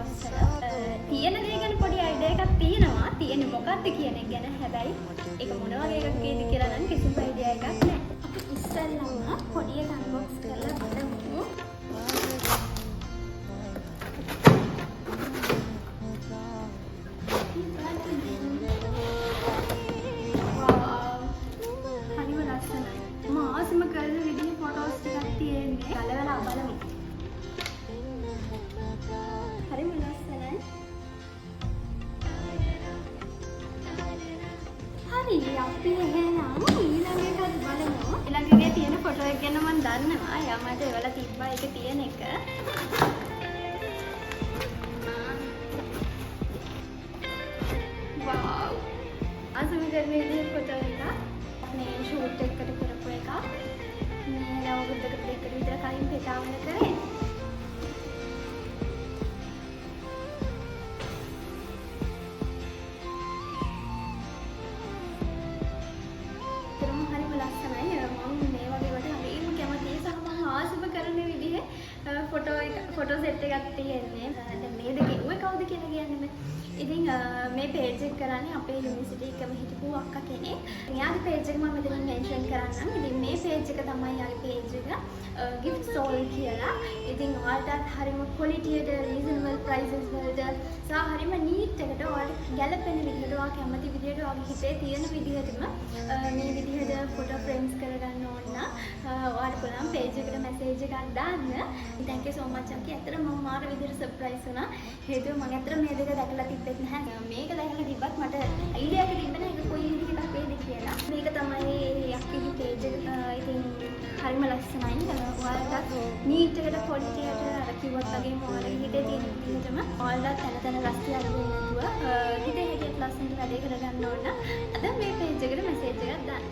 Post වල තියෙන දේ ගැන පොඩි අයිඩියා එකක් තියෙනවා. තියෙන්නේ මොකක්ද කියන එක ගැන. හැබැයි ඒක මොන වගේ එකක් කියද කියලා නම් කිසිම අයිඩියා එකක් නැහැ. අපි ඉස්සෙල්ලාම පොඩි එක අන්බොක්ස් කරලා බලමු. අපි එහෙනම් ඊළඟ එකත් බලමු. ඊළඟගේ තියෙන ෆොටෝ එක ගැන මම දන්නවා. යා මට එවලා තිබ්බා ඒක තියෙන එක. වව්. අසම කරන්නේ විදිහේ ෆොටෝ එක. මේ ෂූට් එකකට කරපු එක. මේ අවුරුද්දකට දෙකකට විතර කලින් පෙතාවල කරේ. ෆොටෝ සෙට් එකක් තියෙන්නේ. දැන් මේද ගෙව්වේ කවුද කියලා කියන්නේ. ඉතින් මේ පේජ් එක කරන්නේ අපේ යුනිවර්සිටි එකම හිටපු අක්කා කෙනෙක්. එයාගේ පේජ් එක මම මෙතන මෙන්ෂන් කරන්නම්. ඉතින් මේ පේජ් එක තමයි යාගේ පේජ් එක. gift soul කියලා. ඉතින් ඔයාලටත් හරිම qualityයට reasonable prices වලට සහ හරිම neat එකට ඔයාලට ගැළපෙන විදිහට ඔයා කැමති විදිහට ඔයාගේ හිතේ තියෙන විදිහටම මේ විදිහට ෆොටෝ frames කරගන්න ඕන නම් ඔයාලට පුළුවන් පේජ් එකට මැසේජ් එකක් දාන්න. thank you so much අක්කි. ඇත්තට මම මාර විදිහට සර්ප්‍රයිස් වුණා. හේතුව මම ඇත්තට මේ දෙක දැකලා තිබ්බෙත් නැහැ. මේක දැකලා තිබ්බත් මට අයිඩියා එකක් තිබ්බ නැහැ ඒක කොයි විදිහකට වේද කියලා. මේක තමයි අක්කිගේ පේජ් එක. ඉතින් හරිම ලස්සනයි. ඔයාලට නීට් එකට quality එකට අර කිව්වත් වගේම ඔයාලගේ හිතේ තියෙන විදිහටම ඔයාලට තන තන රස්ති අඩු වෙන්නේ නැතුව හිතේ හැටියට ලස්සනට වැඩේ කරගන්න ඕන. අද මේ පේජ් එකට මැසේජ් එකක් දාන්න.